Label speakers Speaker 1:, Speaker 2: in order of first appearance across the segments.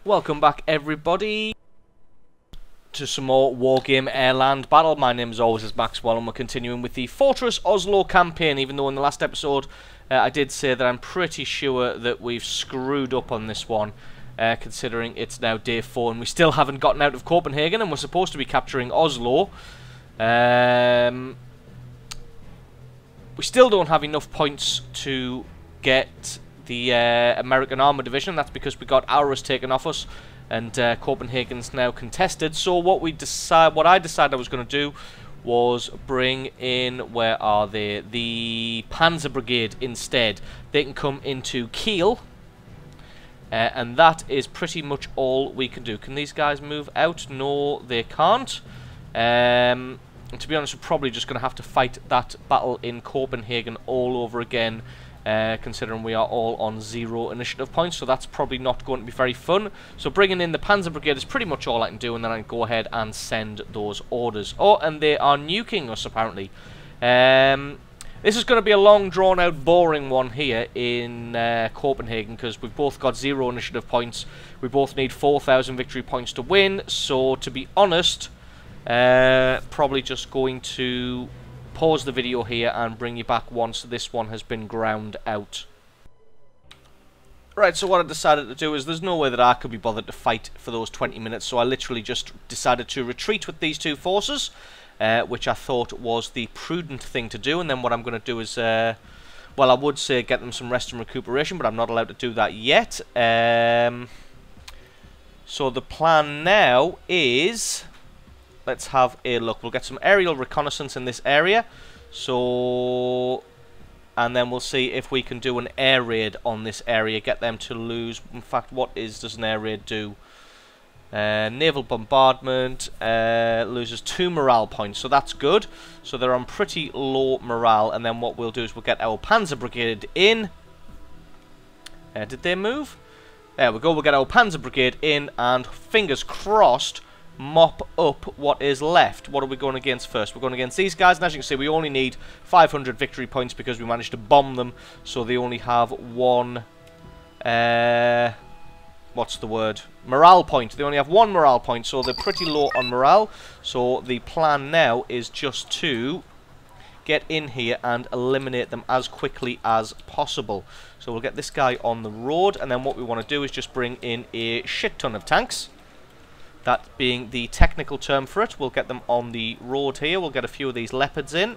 Speaker 1: Welcome back, everybody, to some more Wargame Airland battle. My name, as always, is Maxwell, and we're continuing with the Fortress Oslo campaign, even though in the last episode I did say that I'm pretty sure that we've screwed up on this one, considering it's now day 4, and we still haven't gotten out of Copenhagen, and we're supposed to be capturing Oslo. We still don't have enough points to get the American Armour Division. That's because we got Aarhus taken off us, and Copenhagen's now contested. So what I decided I was going to do was bring in, where are they? The Panzer Brigade instead. They can come into Kiel, and that is pretty much all we can do. Can these guys move out? No, they can't. And to be honest, we're probably just going to have to fight that battle in Copenhagen all over again, considering we are all on 0 initiative points, so that's probably not going to be very fun. So bringing in the Panzer Brigade is pretty much all I can do, and then I can go ahead and send those orders. Oh, and they are nuking us, apparently. This is going to be a long, drawn-out, boring one here in Copenhagen, because we've both got 0 initiative points. We both need 4,000 victory points to win, so to be honest, probably just going to pause the video here and bring you back once this one has been ground out. Right, so what I decided to do is there's no way that I could be bothered to fight for those 20 minutes, so I literally just decided to retreat with these two forces, which I thought was the prudent thing to do. And then what I'm going to do is, well, I would say get them some rest and recuperation, but I'm not allowed to do that yet. So the plan now is, let's have a look. We'll get some aerial reconnaissance in this area. So, and then we'll see if we can do an air raid on this area. Get them to lose. In fact, what does an air raid do? Naval bombardment loses 2 morale points, so that's good. So they're on pretty low morale. And then what we'll do is we'll get our Panzer Brigade in. Did they move? There we go. We'll get our Panzer Brigade in, and fingers crossed, mop up what is left. What are we going against first? We're going against these guys, and as you can see, we only need 500 victory points because we managed to bomb them, so they only have 1 what's the word? Morale point. They only have 1 morale point, so they're pretty low on morale. So the plan now is just to get in here and eliminate them as quickly as possible. So we'll get this guy on the road, and then what we want to do is just bring in a shit ton of tanks. That being the technical term for it. We'll get them on the road here. We'll get a few of these leopards in.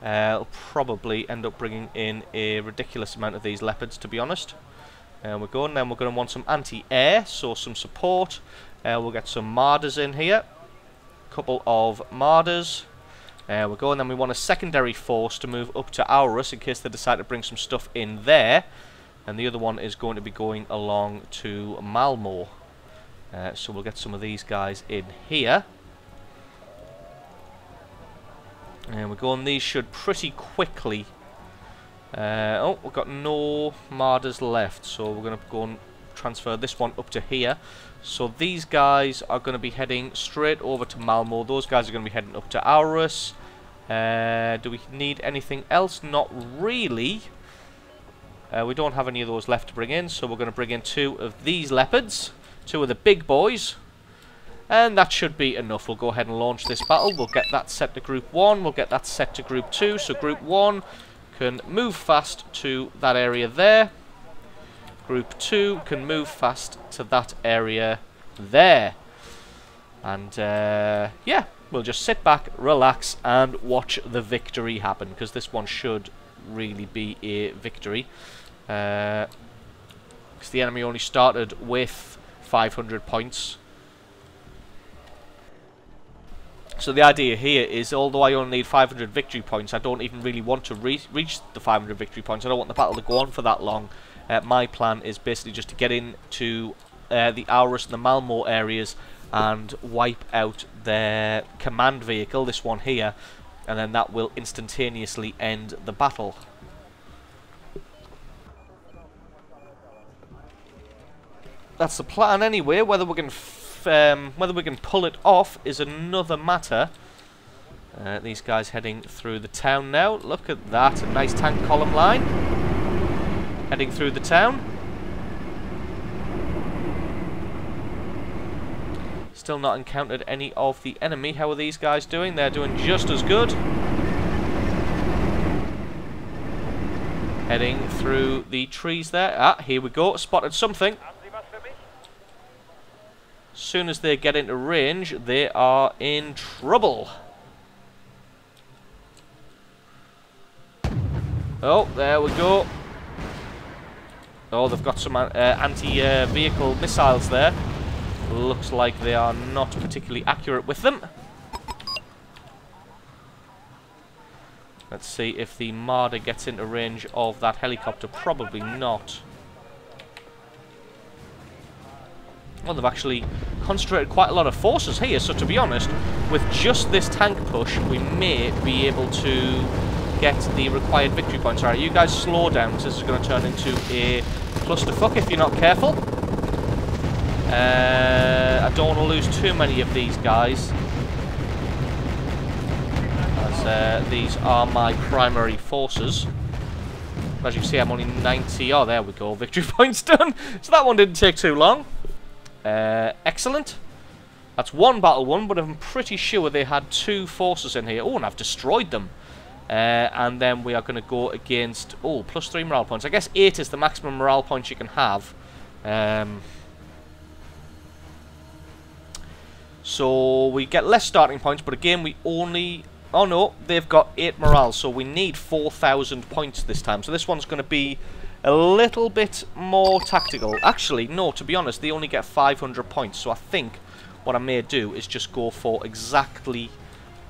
Speaker 1: I'll probably end up bringing in a ridiculous amount of these leopards, to be honest. We're going. Then we're going to want some anti-air, so some support. We'll get some Marders in here. A couple of Marders. We're going. Then we want a secondary force to move up to Aarhus in case they decide to bring some stuff in there. And the other one is going to be going along to Malmo. So we'll get some of these guys in here. And we're going. These should pretty quickly. Oh, we've got no Marders left, so we're going to go and transfer this one up to here. So these guys are going to be heading straight over to Malmo. Those guys are going to be heading up to Aarhus. Do we need anything else? Not really. We don't have any of those left to bring in, so we're going to bring in 2 of these leopards. 2 of the big boys, and that should be enough. We'll go ahead and launch this battle. We'll get that set to Group 1, we'll get that set to Group 2, so Group 1 can move fast to that area there. Group 2 can move fast to that area there. And yeah, we'll just sit back, relax, and watch the victory happen, because this one should really be a victory. Because the enemy only started with 500 points. So the idea here is, although I only need 500 victory points, I don't even really want to reach the 500 victory points. I don't want the battle to go on for that long. My plan is basically just to get into the Aarhus and the Malmo areas and wipe out their command vehicle, this one here, and then that will instantaneously end the battle. That's the plan anyway. Whether we can pull it off is another matter. These guys heading through the town now. Look at that, a nice tank column line heading through the town. still not encountered any of the enemy. How are these guys doing? They're doing just as good. Heading through the trees there. Ah, here we go. Spotted something. As soon as they get into range, they are in trouble. Oh, there we go. Oh, they've got some anti-vehicle missiles there. Looks like they are not particularly accurate with them. Let's see if the Marder gets into range of that helicopter. Probably not. Well, they've actually concentrated quite a lot of forces here, so to be honest, with just this tank push, we may be able to get the required victory points. Alright, you guys slow down, because this is going to turn into a clusterfuck if you're not careful. I don't want to lose too many of these guys, as these are my primary forces. As you can see, I'm only 90. Oh, there we go. Victory points done. So that one didn't take too long. Excellent. That's one battle won, but I'm pretty sure they had 2 forces in here. Oh, and I've destroyed them. And then we are going to go against... Oh, +3 morale points. I guess 8 is the maximum morale points you can have. So we get less starting points, but again, we only... Oh no, they've got 8 morale, so we need 4,000 points this time. So this one's going to be a little bit more tactical. Actually, no, to be honest, they only get 500 points. So I think what I may do is just go for exactly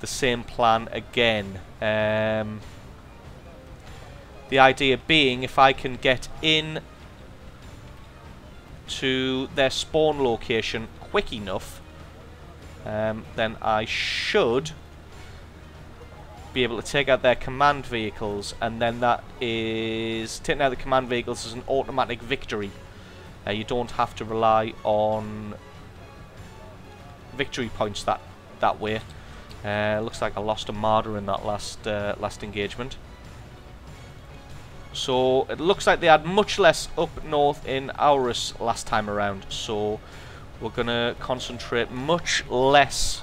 Speaker 1: the same plan again. The idea being, if I can get in to their spawn location quick enough, then I should be able to take out their command vehicles, and then that is... Taking out the command vehicles is an automatic victory. You don't have to rely on victory points that way. Looks like I lost a Marder in that last engagement. So it looks like they had much less up north in Aurus last time around, so we're going to concentrate much less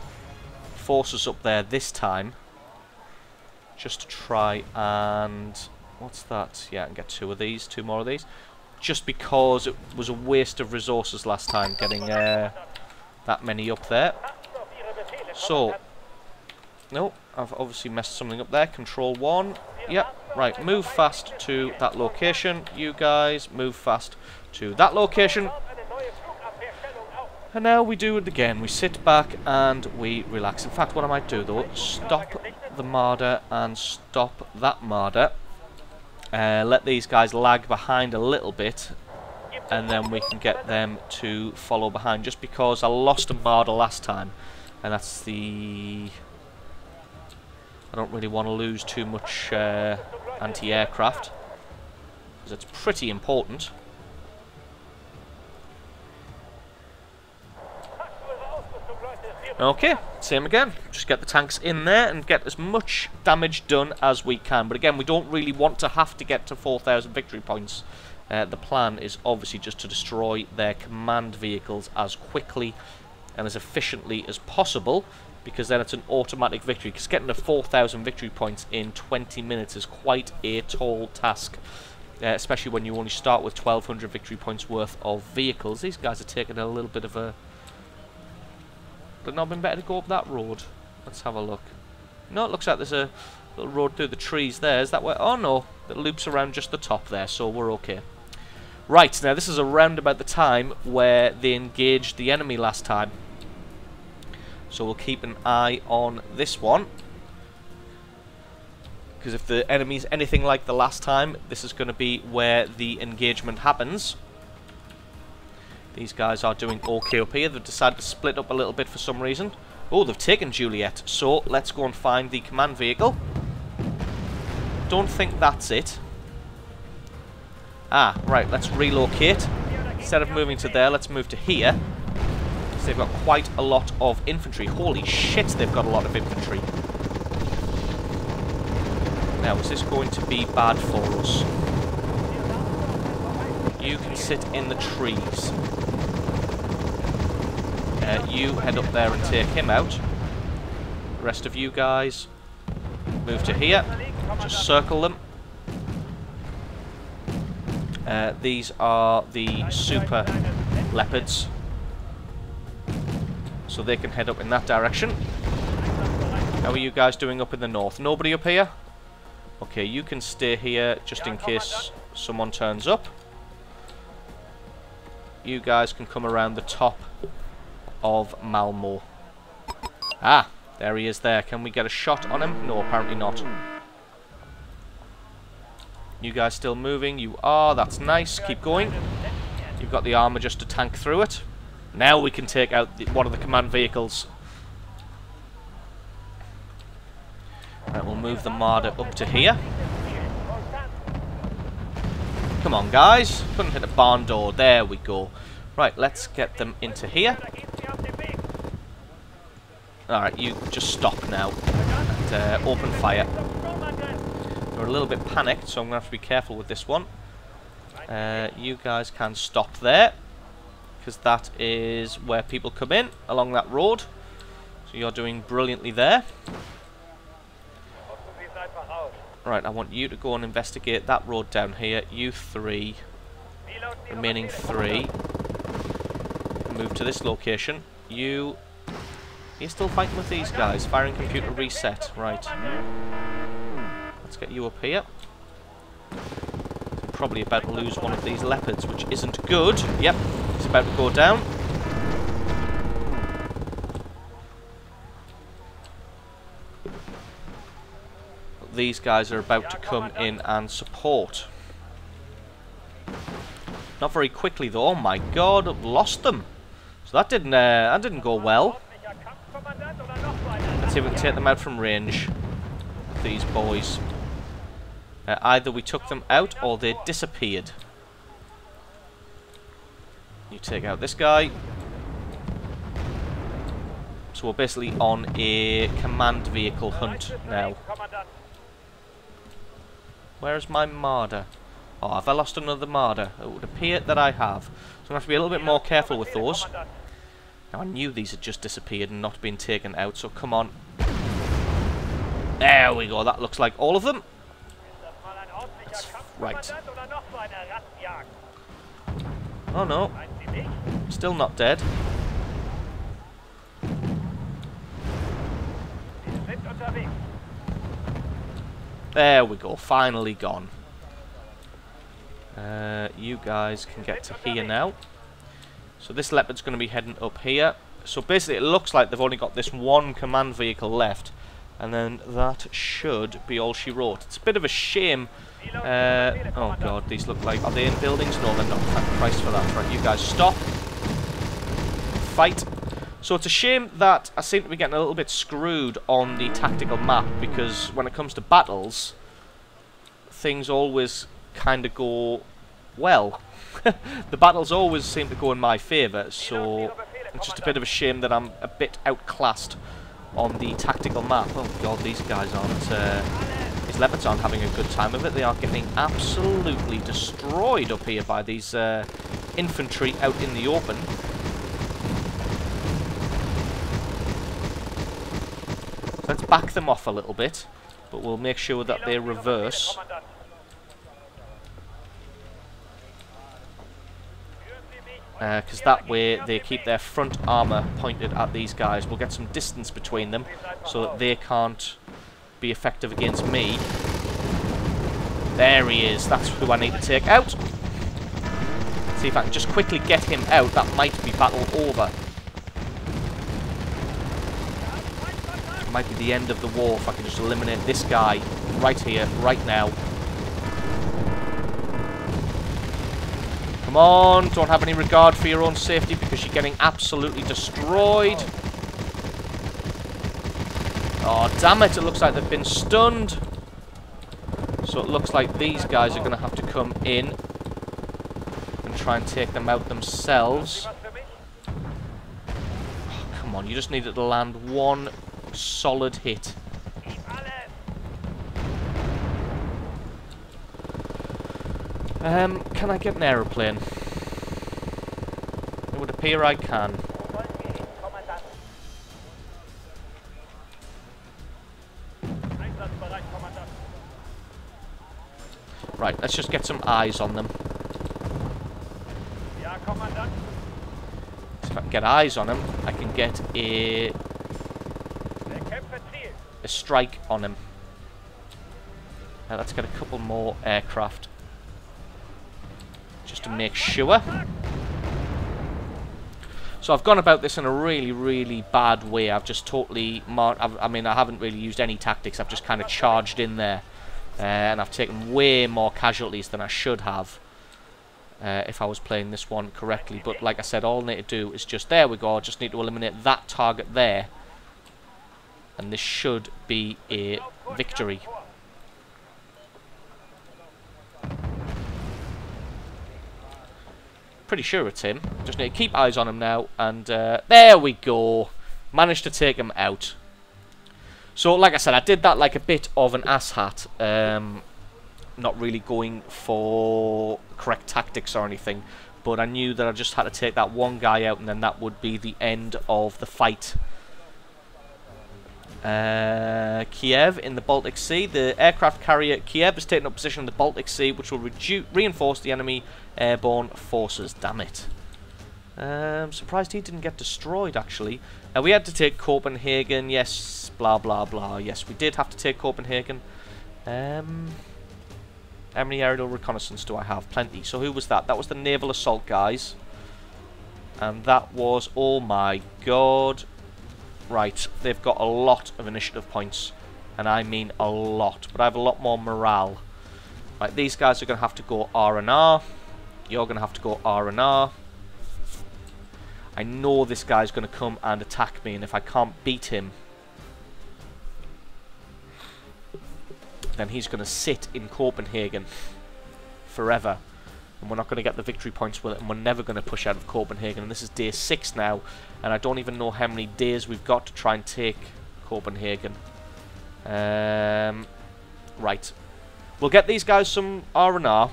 Speaker 1: forces up there this time, just to try and... What's that? Yeah, I can get 2 of these, 2 more of these. Just because it was a waste of resources last time getting that many up there. So, no, I've obviously messed something up there. Control 1. Yep, right, move fast to that location. You guys, move fast to that location. And now we do it again. We sit back and we relax. In fact, what I might do though, stop the Marder and stop that Marder. Let these guys lag behind a little bit, and then we can get them to follow behind. Just because I lost a Marder last time, and that's the... I don't really want to lose too much anti-aircraft, because it's pretty important. Okay, same again. Just get the tanks in there and get as much damage done as we can. But again, we don't really want to have to get to 4,000 victory points. The plan is obviously just to destroy their command vehicles as quickly and as efficiently as possible, because then it's an automatic victory. Because getting to 4,000 victory points in 20 minutes is quite a tall task, especially when you only start with 1,200 victory points worth of vehicles. These guys are taking a little bit of a... Would it not been better to go up that road? Let's have a look. No, it looks like there's a little road through the trees there. Is that where... Oh no, it loops around just the top there, so we're okay. Right, now this is around about the time where they engaged the enemy last time. So we'll keep an eye on this one, because if the enemy's anything like the last time, this is going to be where the engagement happens. These guys are doing okay up here. They've decided to split up a little bit for some reason. Oh, they've taken Juliet. So let's go and find the command vehicle. Don't think that's it. Ah, right, let's relocate. Instead of moving to there, let's move to here. Because they've got quite a lot of infantry. Holy shit, they've got a lot of infantry. Now, is this going to be bad for us? You can sit in the trees. You head up there and take him out. The rest of you guys move to here. Just circle them. These are the super leopards, so they can head up in that direction. How are you guys doing up in the north? Nobody up here? Okay, you can stay here just in case someone turns up. You guys can come around the top of Malmo. Ah, there he is there. Can we get a shot on him? No, apparently not. You guys still moving? You are. That's nice. Keep going. You've got the armor just to tank through it. Now we can take out one of the command vehicles. Right, we'll move the Marder up to here. Come on, guys. Couldn't hit a barn door. There we go. Right, let's get them into here. Alright, you just stop now. And open fire. We're a little bit panicked, so I'm going to have to be careful with this one. You guys can stop there, because that is where people come in, along that road. So you're doing brilliantly there. Right, I want you to go and investigate that road down here. You three, remaining three, move to this location. You're still fighting with these guys. Firing computer reset. Right. Let's get you up here. I'm probably about to lose one of these leopards, which isn't good. Yep, he's about to go down. These guys are about to come in and support. Not very quickly though. Oh my god, I've lost them. So that didn't go well. Let's see if we can take them out from range. These boys. Either we took them out or they disappeared. You take out this guy. So we're basically on a command vehicle hunt now. Where's my Marder? Oh, have I lost another Marder? It would appear that I have. So I'm going to have to be a little bit more careful with those. Now I knew these had just disappeared and not been taken out, so come on. There we go, that looks like all of them. That's right. Oh no. Still not dead. There we go, finally gone. You guys can get to here now. So this leopard's going to be heading up here. So basically it looks like they've only got this one command vehicle left. And then that should be all she wrote. It's a bit of a shame. Oh god, these look like... Are they in buildings? No, they're not. Thank Christ for that. Right, you guys stop. Fight. So it's a shame that I seem to be getting a little bit screwed on the tactical map, because when it comes to battles, things always kind of go well. The battles always seem to go in my favour, so it's just a bit of a shame that I'm a bit outclassed on the tactical map. Oh god, these guys aren't... these leopards aren't having a good time of it. They are getting absolutely destroyed up here by these infantry out in the open. Let's back them off a little bit, but we'll make sure that they reverse. Because that way they keep their front armour pointed at these guys. We'll get some distance between them so that they can't be effective against me. There he is. That's who I need to take out. See if I can just quickly get him out. That might be battle over. It might be the end of the war if I can just eliminate this guy right here, right now. Come on, don't have any regard for your own safety because you're getting absolutely destroyed. Oh, damn it, it looks like they've been stunned. So it looks like these guys are going to have to come in and try and take them out themselves. Oh, come on, you just needed to land one solid hit. Can I get an aeroplane? It would appear I can. Right, let's just get some eyes on them.
Speaker 2: Ja, Kommandant.
Speaker 1: So if I can get eyes on him, I can get a strike on him. Let's get a couple more aircraft. Just to make sure. So I've gone about this in a really, really bad way. I've just totally... I mean, I haven't really used any tactics. I've just kind of charged in there. And I've taken way more casualties than I should have. If I was playing this one correctly. But like I said, all I need to do is just... There we go. I just need to eliminate that target there. And this should be a victory. Pretty sure it's him. Just need to keep eyes on him now. And there we go. Managed to take him out. So, like I said, I did that like a bit of an asshat. Not really going for correct tactics or anything. But I knew that I just had to take that one guy out, and then that would be the end of the fight. Kiev in the Baltic Sea. The aircraft carrier Kiev has taken up position in the Baltic Sea, which will reinforce the enemy airborne forces. Damn it. Surprised he didn't get destroyed, actually. We had to take Copenhagen. Yes, blah, blah, blah. Yes, we did have to take Copenhagen. How many aerial reconnaissance do I have? Plenty. So who was that? That was the naval assault guys. And that was... Oh, my God. Right, they've got a lot of initiative points, and I mean a lot, but I have a lot more morale. Right, these guys are going to have to go R&R. You're going to have to go R&R. I know this guy's going to come and attack me, and if I can't beat him, then he's going to sit in Copenhagen forever. And we're not going to get the victory points with it, and we're never going to push out of Copenhagen. And this is day 6 now, and I don't even know how many days we've got to try and take Copenhagen. Right. We'll get these guys some R&R,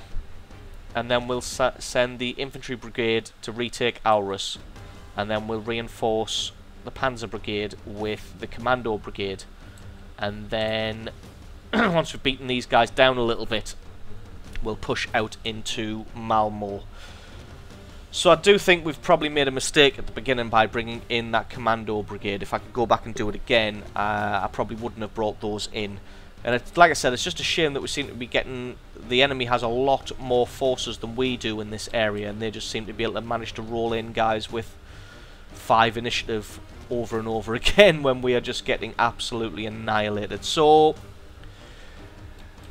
Speaker 1: and then we'll send the infantry brigade to retake Aarhus, and then we'll reinforce the Panzer Brigade with the Commando Brigade. And then, once we've beaten these guys down a little bit, we'll push out into Malmo. So I do think we've probably made a mistake at the beginning by bringing in that Commando Brigade. If I could go back and do it again, I probably wouldn't have brought those in. And it's, like I said, it's just a shame that we seem to be getting... The enemy has a lot more forces than we do in this area, and they just seem to be able to manage to roll in guys with 5 initiative over and over again when we are just getting absolutely annihilated. So...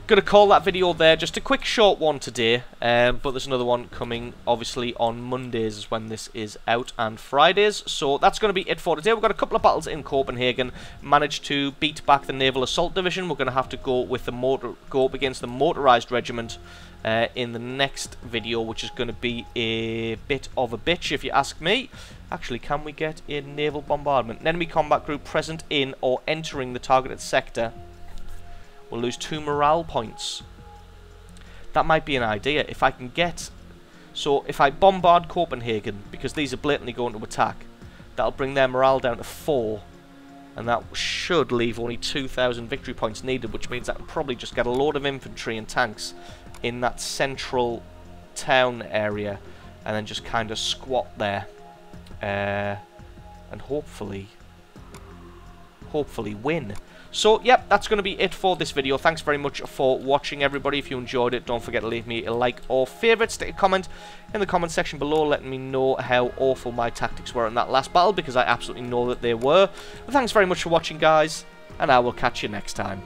Speaker 1: Gonna call that video there. Just a quick short one today, but there's another one coming obviously on Mondays is when this is out, and Fridays. So that's going to be it for today. We've got a couple of battles in Copenhagen. Managed to beat back the Naval Assault Division. We're going to have to go with the go up against the motorized regiment in the next video, which is going to be a bit of a bitch if you ask me. Actually, can we get a naval bombardment? An enemy combat group present in or entering the targeted sector will lose 2 morale points. That might be an idea. If I can get... So, if I bombard Copenhagen, because these are blatantly going to attack, that'll bring their morale down to 4. And that should leave only 2,000 victory points needed, which means I can probably just get a load of infantry and tanks in that central town area, and then just kind of squat there. And hopefully win. So, yep, that's going to be it for this video. Thanks very much for watching, everybody. If you enjoyed it, don't forget to leave me a like or favourite. Stick a comment in the comment section below letting me know how awful my tactics were in that last battle, because I absolutely know that they were. But thanks very much for watching, guys, and I will catch you next time.